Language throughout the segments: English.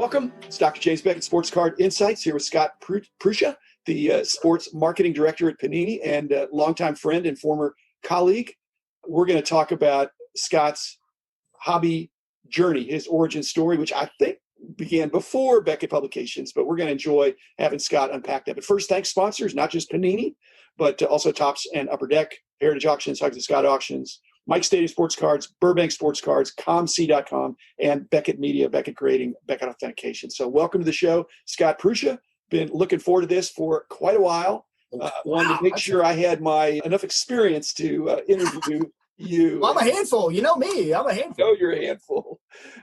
Welcome. It's Dr. James Beckett, Sports Card Insights, here with Scott Prusha, the sports marketing director at Panini and longtime friend and former colleague. We're going to talk about Scott's hobby journey, his origin story, which I think began before Beckett Publications, but we're going to enjoy having Scott unpack that. But first, thanks sponsors, not just Panini, but also Tops and Upper Deck, Heritage Auctions, Hugs and Scott Auctions, Mike Stadium Sports Cards, Burbank Sports Cards, ComC.com, and Beckett Media, Beckett Grading, Beckett Authentication. So welcome to the show, Scott Prusha. Been looking forward to this for quite a while. Wanted to make sure I had enough experience to interview you. Well, I'm a handful. You know me. I'm a handful. I know you're a handful.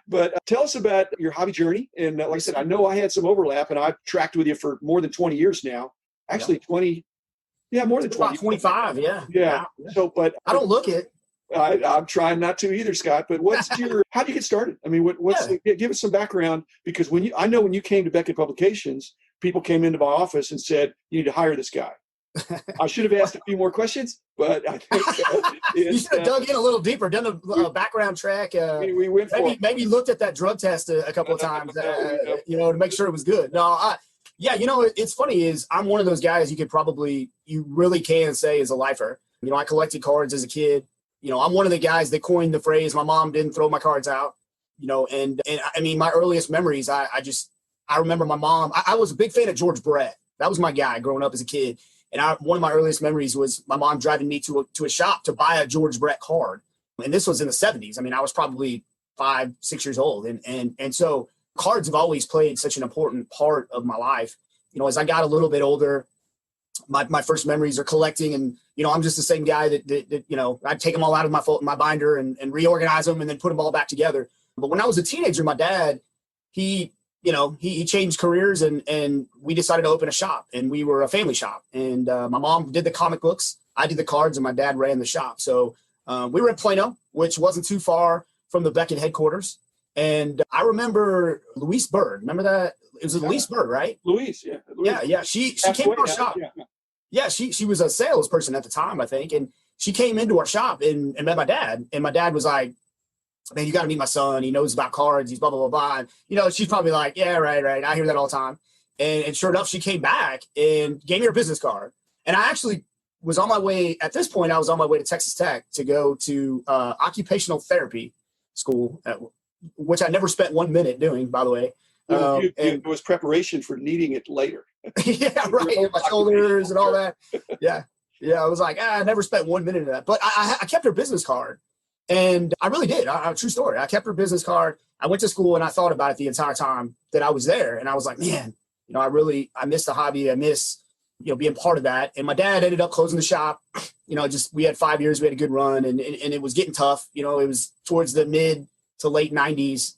But tell us about your hobby journey. And like I said, I know I had some overlap, and I've tracked with you for more than 20 years now. Actually, 20. Yeah, more than 20. About 25, yeah. Yeah. So, but I don't look it. I'm trying not to either, Scott. But how do you get started? I mean, give us some background, because I know when you came to Beckett Publications, people came into my office and said, "You need to hire this guy." I should have asked a few more questions, but I think you should have dug in a little deeper, done a background track. We went maybe looked at that drug test a couple of times, to make sure it was good. It's funny is I'm one of those guys you really can say is a lifer. I collected cards as a kid. I'm one of the guys that coined the phrase, "My mom didn't throw my cards out." And I mean, my earliest memories, I remember my mom. I was a big fan of George Brett. That was my guy growing up as a kid. And one of my earliest memories was my mom driving me to a shop to buy a George Brett card. And this was in the 70s. I mean, I was probably 5, 6 years old. And so cards have always played such an important part of my life. As I got a little bit older, my first memories are collecting, and I'm just the same guy that I'd take them all out of my binder and reorganize them and then put them all back together. But when I was a teenager, my dad, he changed careers, and we decided to open a shop, and we were a family shop. And my mom did the comic books, I did the cards, and my dad ran the shop. So we were in Plano, which wasn't too far from the Beckett headquarters. And I remember Louise Bird. Remember that? It was Louise Bird, right? Louise, yeah. Louise. Yeah. She came to our shop. Yeah, she was a salesperson at the time, I think. And she came into our shop and met my dad. And my dad was like, "Man, you got to meet my son. He knows about cards. He's blah, blah, blah, blah." And, she's probably like, "Yeah, right. I hear that all the time." And sure enough, she came back and gave me her business card. And I actually was on my way, at this point, I was on my way to Texas Tech to go to occupational therapy school, which I never spent 1 minute doing, by the way. It was preparation for needing it later. Yeah, right. My shoulders and all that. Yeah. I was like, I never spent 1 minute of that. But I kept her business card. And I really did. True story. I kept her business card. I went to school and I thought about it the entire time that I was there. And I was like, man, I miss the hobby. I miss, being part of that. And my dad ended up closing the shop. We had 5 years. We had a good run, and it was getting tough. It was towards the mid to late 90s,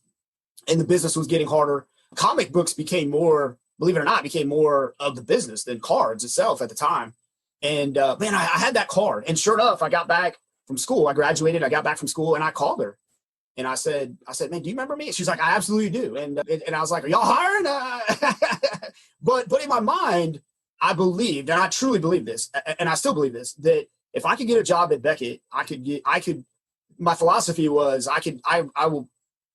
and the business was getting harder. Comic books became more, believe it or not, of the business than cards itself at the time. And I had that card. And sure enough, I got back from school. I graduated. I got back from school, and I called her, and I said, "Man, do you remember me?" She's like, "I absolutely do." And I was like, "Are y'all hiring?" But in my mind, I believed, and I truly believe this, and I still believe this, that if I could get a job at Beckett, my philosophy was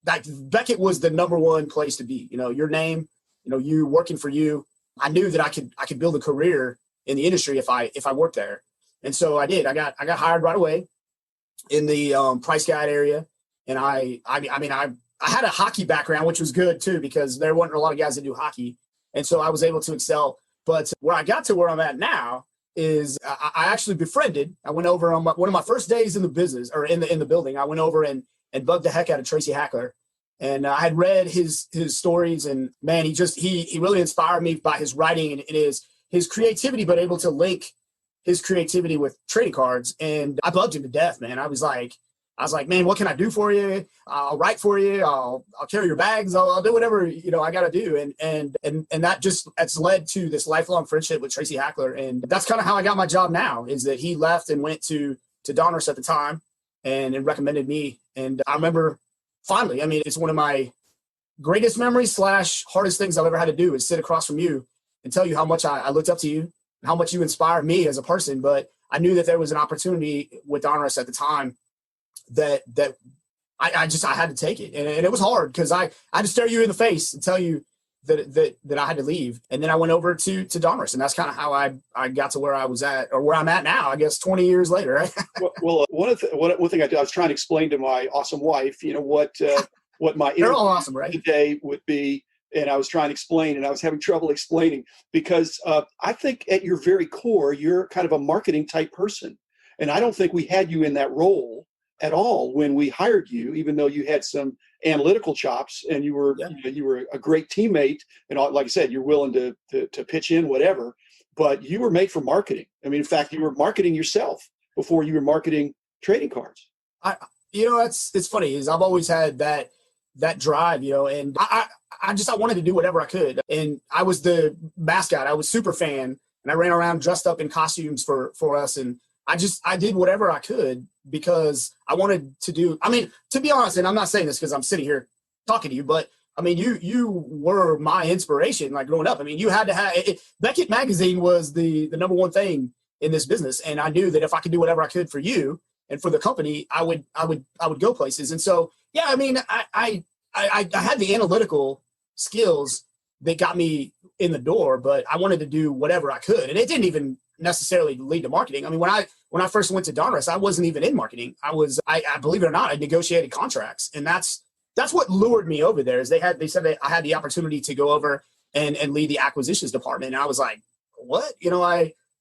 Beckett was the number one place to be. Your name, you working for you. I knew that I could build a career in the industry if I worked there. And so I did. I got hired right away in the Price Guide area. And I had a hockey background, which was good too, because there weren't a lot of guys that do hockey. And so I was able to excel. But where I got to where I'm at now is I actually befriended. I went over on one of my first days in the business, or in the building. I went over and bugged the heck out of Tracy Hackler. And I had read his stories, and man, he really inspired me by his writing and his creativity, but able to link his creativity with trading cards. And I bugged him to death, man. I was like, "Man, what can I do for you? I'll write for you. I'll carry your bags. I'll do whatever, I got to do." And that's led to this lifelong friendship with Tracy Hackler. And that's kind of how I got my job now, is that he left and went to Donruss at the time and recommended me. And I remember finally, it's one of my greatest memories / hardest things I've ever had to do is sit across from you and tell you how much I looked up to you, and how much you inspired me as a person. But I knew that there was an opportunity with Donruss at the time that I had to take it. And it was hard because I had to stare you in the face and tell you that I had to leave. And then I went over to Donruss, and that's kind of how I got to where I was at, or where I'm at now, I guess 20 years later. Right? Well, one thing I did, I was trying to explain to my awesome wife, what my They're all awesome, right? today would be. And I was trying to explain, and I was having trouble explaining because I think at your very core, you're kind of a marketing type person. And I don't think we had you in that role at all when we hired you, even though you had some analytical chops and you were a great teammate. And like I said, you're willing to pitch in whatever, but you were made for marketing. I mean, in fact, you were marketing yourself before you were marketing trading cards. It's funny is I've always had that drive, and I wanted to do whatever I could. And I was the mascot. I was super fan, and I ran around dressed up in costumes for us. And I did whatever I could because I wanted to do, to be honest, and I'm not saying this because I'm sitting here talking to you, but you were my inspiration, like growing up. You had to have Beckett magazine was the number one thing in this business. And I knew that if I could do whatever I could for you and for the company, I would go places. And so, yeah, I had the analytical skills that got me in the door, but I wanted to do whatever I could. And it didn't even necessarily lead to marketing. When I first went to Donruss, I wasn't even in marketing. I believe it or not, I negotiated contracts. And that's what lured me over there is they said that I had the opportunity to go over and lead the acquisitions department. And I was like, what?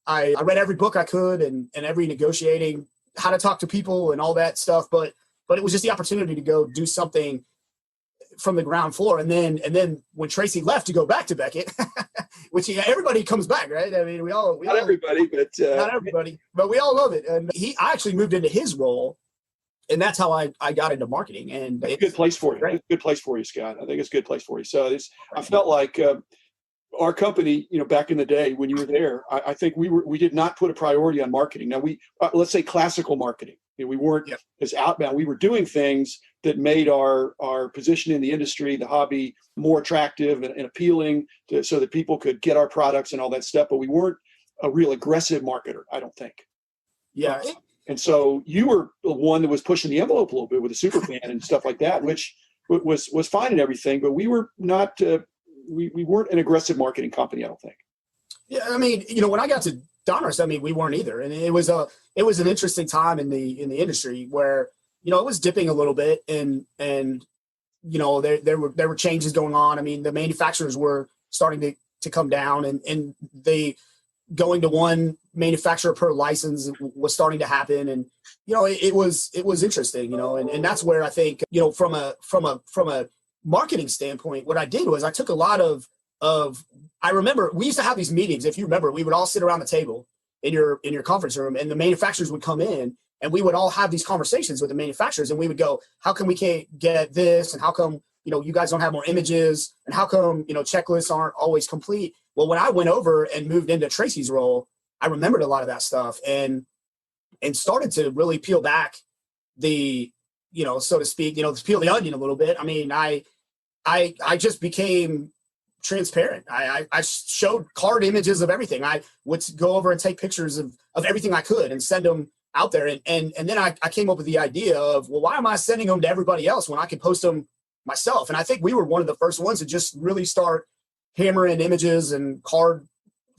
I read every book I could and every negotiating, how to talk to people and all that stuff. But it was just the opportunity to go do something from the ground floor. And then when Tracy left to go back to Beckett, which everybody comes back, right? Not everybody, but we all love it. And I actually moved into his role, and that's how I got into marketing. And it's a good place for you. It's a good place for you, Scott. I think it's a good place for you. So I felt like our company, back in the day when you were there, I think we did not put a priority on marketing. Now let's say classical marketing. We weren't as outbound. We were doing things that made our position in the industry, the hobby, more attractive and appealing so that people could get our products and all that stuff. But we weren't a real aggressive marketer, I don't think. Yeah. And so you were the one that was pushing the envelope a little bit with the superfan and stuff like that, which was fine and everything. But we were not. We weren't an aggressive marketing company, I don't think. Yeah, when I got to Donruss, we weren't either, and it was an interesting time in the industry where it was dipping a little bit, and there were changes going on. The manufacturers were starting to come down, and they going to one manufacturer per license was starting to happen, and it was interesting, and that's where I think from a marketing standpoint, what I did was I took a lot of I remember we used to have these meetings. If you remember, we would all sit around the table in your conference room, and the manufacturers would come in, and we would all have these conversations with the manufacturers, and we would go, how come we can't get this? And how come, you guys don't have more images? And how come, checklists aren't always complete? Well, when I went over and moved into Tracy's role, I remembered a lot of that stuff and started to really peel back the, so to speak, to peel the onion a little bit. I just became transparent. I showed card images of everything. I would go over and take pictures of everything I could and send them out there. And then I came up with the idea of, well, why am I sending them to everybody else when I can post them myself? And I think we were one of the first ones to just really start hammering images and card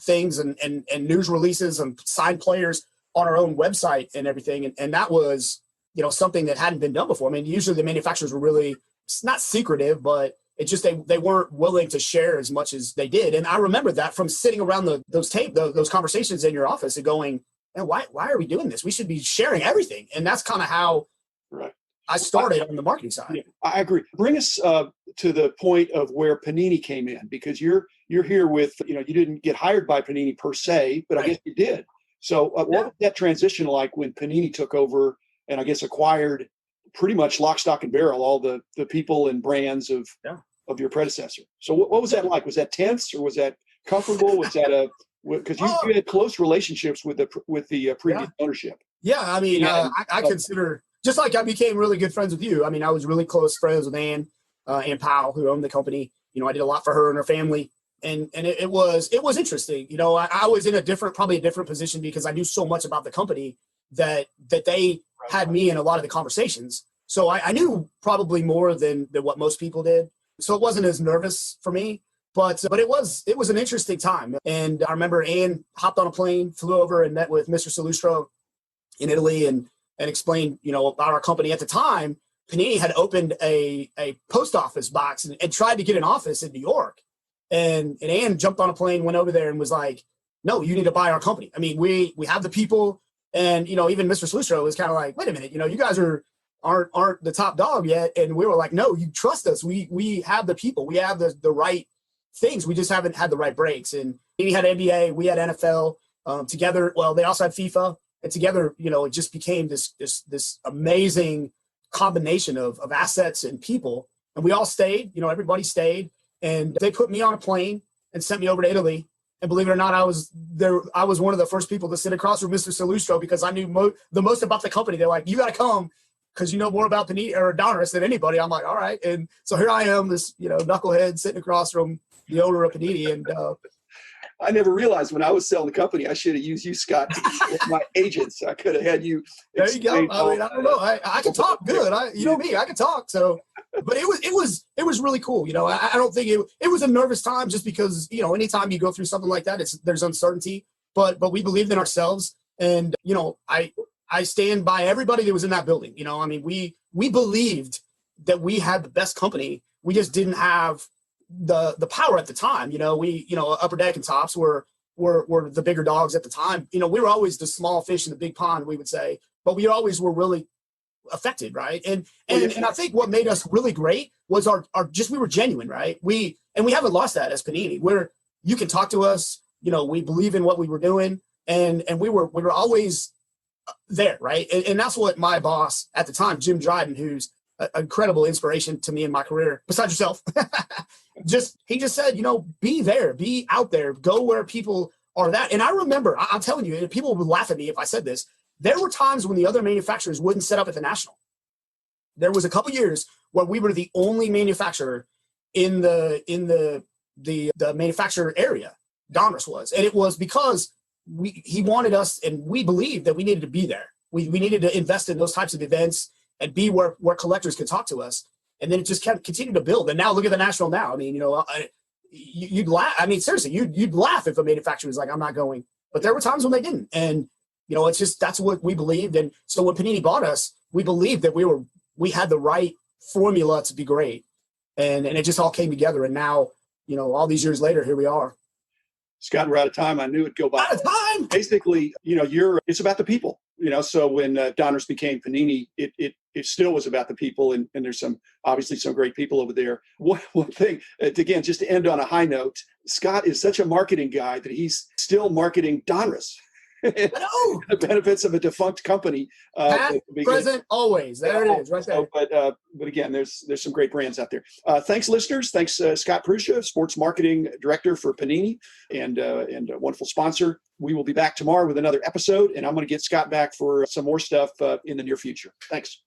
things and news releases and signed players on our own website and everything. And that was, something that hadn't been done before. Usually the manufacturers were really, it's not secretive, but it's just they weren't willing to share as much as they did. And I remember that from sitting around those conversations in your office and going, man, why are we doing this? We should be sharing everything. And that's kind of how I started on the marketing side. Yeah, I agree. Bring us to the point of where Panini came in, because you're here with, you didn't get hired by Panini per se, but I guess you did. So what was that transition like when Panini took over and I guess acquired pretty much lock, stock, and barrel all the people and brands of your predecessor? So what was that like? Was that tense or was that comfortable? Was that because you had close relationships with the previous ownership? Yeah, I consider, just like I became really good friends with you. I was really close friends with Ann Powell, who owned the company. I did a lot for her and her family, and it was interesting. I was in probably a different position because I knew so much about the company that they had me in a lot of the conversations. So I knew probably more than what most people did. So it wasn't as nervous for me, but it was an interesting time. And I remember Ann hopped on a plane, flew over and met with Mr. Salustro in Italy and explained, about our company. At the time, Panini had opened a post office box and tried to get an office in New York. And Ann jumped on a plane, went over there and was like, no, you need to buy our company. I mean, we have the people. And, even Mr. Salustro was kind of like, wait a minute, you guys aren't the top dog yet. And we were like, no, you trust us. We have the people. We have the right things. We just haven't had the right breaks. And he had NBA, we had NFL together. Well, they also had FIFA. And together, it just became this amazing combination of assets and people. And we all stayed, everybody stayed. And they put me on a plane and sent me over to Italy. And believe it or not, I was one of the first people to sit across from Mr. Salustro because I knew the most about the company. They're like, you got to come because you know more about Panini or Donruss than anybody. I'm like, all right. And so here I am, this knucklehead sitting across from the owner of Panini. And I never realized when I was selling the company, I should have used you, Scott, as my agents. I could have had you. There you go. I mean, I don't know. I can talk good. You know me. I can talk. So, but it was really cool. I don't think it was a nervous time just because anytime you go through something like that, there's uncertainty. But we believed in ourselves, and I stand by everybody that was in that building. I mean, we believed that we had the best company. We just didn't have the power at the time. Upper Deck and Tops were the bigger dogs at the time. We were always the small fish in the big pond, we would say, but we always were really affected, right? And I think what made us really great was our we were genuine, right? We haven't lost that as Panini. Where you can talk to us, we believe in what we were doing, and we were always there, right? And that's what my boss at the time, Jim Dryden, who's an incredible inspiration to me in my career, besides yourself, he just said, be there, be out there, go where people are that. And I remember, I'm telling you, people would laugh at me if I said this. There were times when the other manufacturers wouldn't set up at the National. There was a couple years where we were the only manufacturer in the manufacturer area. Donruss was, and it was because he wanted us, and we believed that we needed to be there. We needed to invest in those types of events and be where collectors could talk to us. And then it just kept continuing to build. And now look at the National now. I mean, you'd laugh. I mean, seriously, you'd laugh if a manufacturer was like, I'm not going. But there were times when they didn't. And, it's just, that's what we believed. And so when Panini bought us, we believed that we had the right formula to be great. And it just all came together. And now, all these years later, here we are. Scott, we're out of time. I knew it'd go by. Out of time. Basically, it's about the people. So when Donruss became Panini, it still was about the people, and there's obviously some great people over there. One thing, again, just to end on a high note, Scott is such a marketing guy that he's still marketing Donruss. I know. The benefits of a defunct company. Past, present, always. There it is, right there. So, but again, there's some great brands out there. Thanks, listeners. Thanks, Scott Prusha, Sports Marketing Director for Panini, and a wonderful sponsor. We will be back tomorrow with another episode, and I'm going to get Scott back for some more stuff in the near future. Thanks.